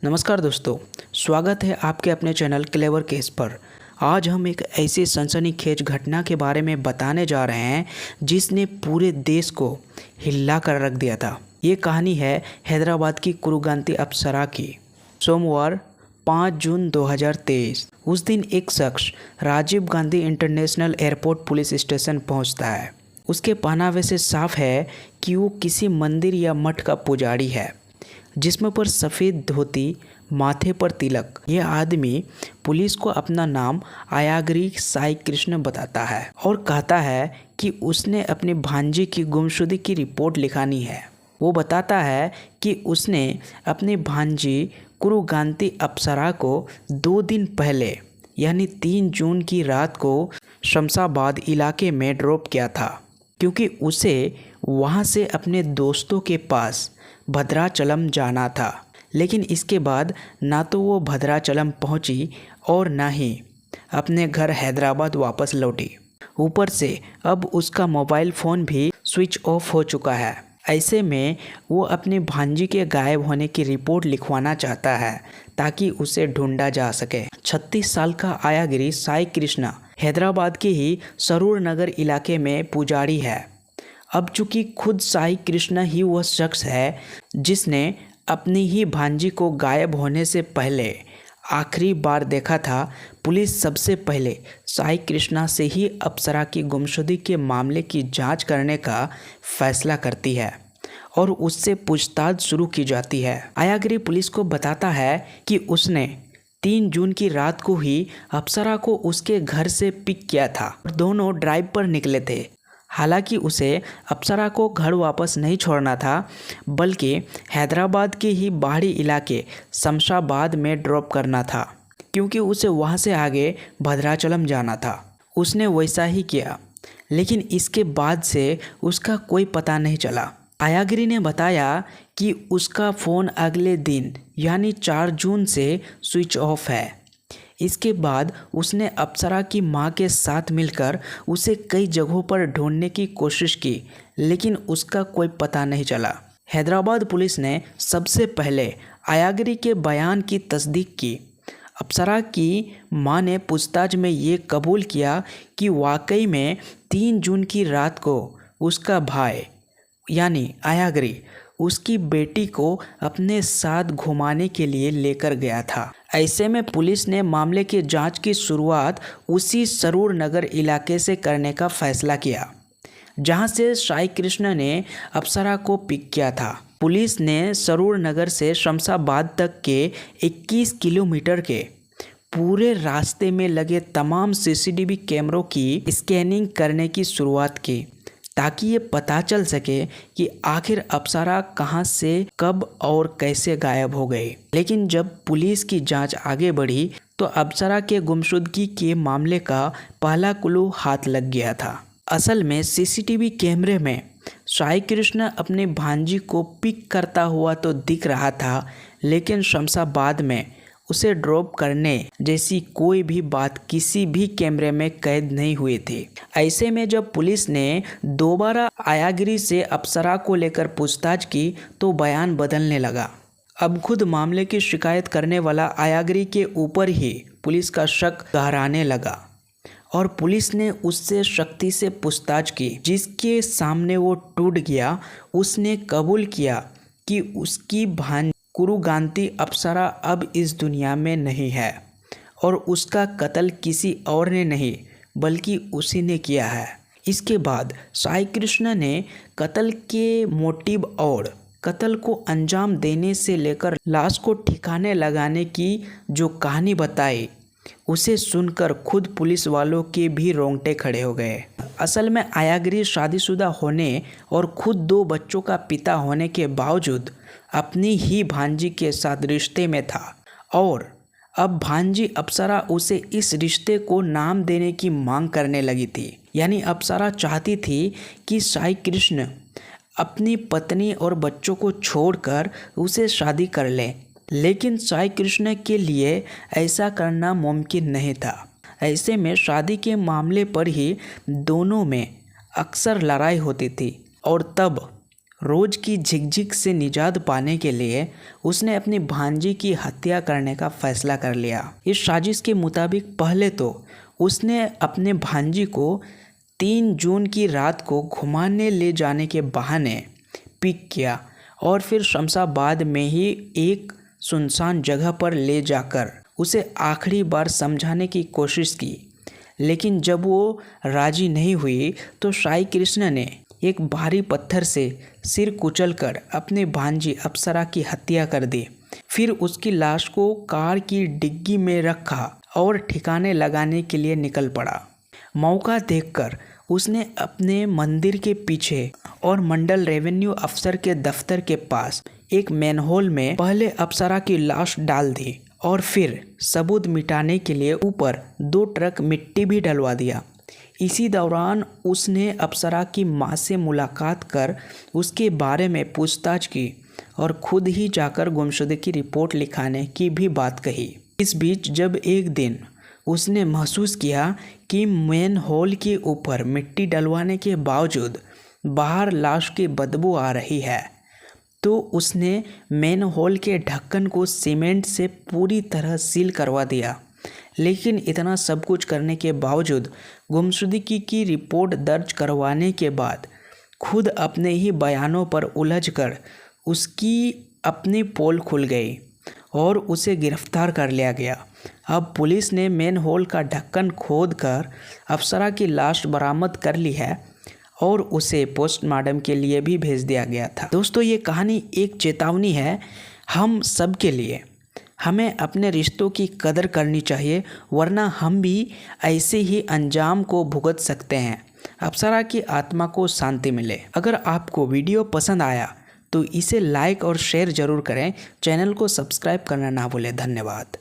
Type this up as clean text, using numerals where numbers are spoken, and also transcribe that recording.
नमस्कार दोस्तों, स्वागत है आपके अपने चैनल क्लेवर केस पर। आज हम एक ऐसी सनसनीखेज घटना के बारे में बताने जा रहे हैं जिसने पूरे देश को हिला कर रख दिया था। ये कहानी है हैदराबाद की कुरुगांती अप्सरा की। सोमवार 5 जून 2023 उस दिन एक शख्स Rajiv Gandhi international airport police station पहुंचता है। उसके पहनावे से साफ है कि वो किसी मंदिर या मठ का पुजारी है, जिसमें पर सफ़ेद धोती, माथे पर तिलक। यह आदमी पुलिस को अपना नाम आयागिरी साई कृष्ण बताता है और कहता है कि उसने अपनी भांजी की गुमशुदगी की रिपोर्ट लिखानी है। वो बताता है कि उसने अपनी भांजी कुरुगांती अप्सरा को 2 दिन पहले यानी 3 जून की रात को शमशाबाद इलाके में ड्रॉप किया था, क्योंकि उसे वहाँ से अपने दोस्तों के पास भद्राचलम जाना था। लेकिन इसके बाद ना तो वो भद्राचलम पहुंची और ना ही अपने घर हैदराबाद वापस लौटी। ऊपर से अब उसका मोबाइल फ़ोन भी स्विच ऑफ हो चुका है। ऐसे में वो अपनी भांजी के गायब होने की रिपोर्ट लिखवाना चाहता है ताकि उसे ढूंढा जा सके। 36 साल का आयागिरी साई कृष्णा हैदराबाद के ही सरूर नगर इलाके में पुजारी है। अब चूंकि खुद साई कृष्णा ही वह शख्स है जिसने अपनी ही भांजी को गायब होने से पहले आखिरी बार देखा था, पुलिस सबसे पहले साई कृष्णा से ही अप्सरा की गुमशुदगी के मामले की जांच करने का फैसला करती है और उससे पूछताछ शुरू की जाती है। आयागिरी पुलिस को बताता है कि उसने 3 जून की रात को ही अप्सरा को उसके घर से पिक किया था और दोनों ड्राइव पर निकले थे। हालांकि उसे अप्सरा को घर वापस नहीं छोड़ना था, बल्कि हैदराबाद के ही बाहरी इलाके शमशाबाद में ड्रॉप करना था, क्योंकि उसे वहां से आगे भद्राचलम जाना था। उसने वैसा ही किया, लेकिन इसके बाद से उसका कोई पता नहीं चला। आयागिरी ने बताया कि उसका फ़ोन अगले दिन यानी 4 जून से स्विच ऑफ है। इसके बाद उसने अप्सरा की मां के साथ मिलकर उसे कई जगहों पर ढूंढने की कोशिश की, लेकिन उसका कोई पता नहीं चला। हैदराबाद पुलिस ने सबसे पहले आयागिरी के बयान की तस्दीक की। अप्सरा की मां ने पूछताछ में ये कबूल किया कि वाकई में 3 जून की रात को उसका भाई यानी आयागिरी उसकी बेटी को अपने साथ घुमाने के लिए लेकर गया था। ऐसे में पुलिस ने मामले की जांच की शुरुआत उसी सरूर नगर इलाके से करने का फैसला किया, जहां से साई कृष्ण ने अप्सरा को पिक किया था। पुलिस ने सरूर नगर से शमशाबाद तक के 21 किलोमीटर के पूरे रास्ते में लगे तमाम सीसीटीवी कैमरों की स्कैनिंग करने की शुरुआत की, ताकि ये पता चल सके कि आखिर अप्सरा कहां से कब और कैसे गायब हो गई। लेकिन जब पुलिस की जांच आगे बढ़ी तो अप्सरा के गुमशुदगी के मामले का पहला क्लू हाथ लग गया था। असल में सीसीटीवी कैमरे में साई कृष्ण अपने भांजी को पिक करता हुआ तो दिख रहा था, लेकिन शमशाबाद में उसे ड्रॉप करने जैसी कोई भी बात किसी भी कैमरे में कैद नहीं हुई थी। ऐसे में जब पुलिस ने दोबारा आयागिरी से अप्सरा को लेकर पूछताछ की तो बयान बदलने लगा। अब खुद मामले की शिकायत करने वाला आयागिरी के ऊपर ही पुलिस का शक गहराने लगा और पुलिस ने उससे सख्ती से पूछताछ की, जिसके सामने वो टूट गया। उसने कबूल किया कि उसकी भांजी कुरुगांती अप्सरा अब इस दुनिया में नहीं है और उसका कत्ल किसी और ने नहीं बल्कि उसी ने किया है। इसके बाद साई कृष्ण ने कत्ल के मोटिव और कत्ल को अंजाम देने से लेकर लाश को ठिकाने लगाने की जो कहानी बताई, उसे सुनकर खुद पुलिस वालों के भी रोंगटे खड़े हो गए। असल में आयागिरी शादीशुदा होने और खुद 2 बच्चों का पिता होने के बावजूद अपनी ही भांजी के साथ रिश्ते में था और अब भांजी अप्सरा उसे इस रिश्ते को नाम देने की मांग करने लगी थी। यानी अप्सरा चाहती थी कि साई कृष्ण अपनी पत्नी और बच्चों को छोड़कर उसे शादी कर ले, लेकिन साई कृष्ण के लिए ऐसा करना मुमकिन नहीं था। ऐसे में शादी के मामले पर ही दोनों में अक्सर लड़ाई होती थी और तब रोज की झिकझिक से निजात पाने के लिए उसने अपनी भांजी की हत्या करने का फैसला कर लिया। इस साजिश के मुताबिक पहले तो उसने अपने भांजी को 3 जून की रात को घुमाने ले जाने के बहाने पिक किया और फिर शमशाबाद में ही एक सुनसान जगह पर ले जाकर उसे आखिरी बार समझाने की कोशिश की। लेकिन जब वो राजी नहीं हुई तो साई कृष्ण ने एक भारी पत्थर से सिर कुचलकर अपने भांजी अप्सरा की हत्या कर दी। फिर उसकी लाश को कार की डिग्गी में रखा और ठिकाने लगाने के लिए निकल पड़ा। मौका देखकर उसने अपने मंदिर के पीछे और मंडल रेवेन्यू अफसर के दफ्तर के पास एक मैनहोल में पहले अप्सरा की लाश डाल दी और फिर सबूत मिटाने के लिए ऊपर 2 ट्रक मिट्टी भी डलवा दिया। इसी दौरान उसने अप्सरा की मां से मुलाकात कर उसके बारे में पूछताछ की और खुद ही जाकर गुमशुदगी की रिपोर्ट लिखाने की भी बात कही। इस बीच जब एक दिन उसने महसूस किया कि मेन हॉल के ऊपर मिट्टी डलवाने के बावजूद बाहर लाश की बदबू आ रही है, तो उसने मेन हॉल के ढक्कन को सीमेंट से पूरी तरह सील करवा दिया। लेकिन इतना सब कुछ करने के बावजूद गुमशुदगी की रिपोर्ट दर्ज करवाने के बाद खुद अपने ही बयानों पर उलझकर उसकी अपनी पोल खुल गई और उसे गिरफ्तार कर लिया गया। अब पुलिस ने मेन हॉल का ढक्कन खोदकर अप्सरा की लाश बरामद कर ली है और उसे पोस्टमार्टम के लिए भी भेज दिया गया था। दोस्तों, ये कहानी एक चेतावनी है हम सब के लिए। हमें अपने रिश्तों की कदर करनी चाहिए, वरना हम भी ऐसे ही अंजाम को भुगत सकते हैं। अप्सरा की आत्मा को शांति मिले। अगर आपको वीडियो पसंद आया तो इसे लाइक और शेयर ज़रूर करें। चैनल को सब्सक्राइब करना ना भूलें। धन्यवाद।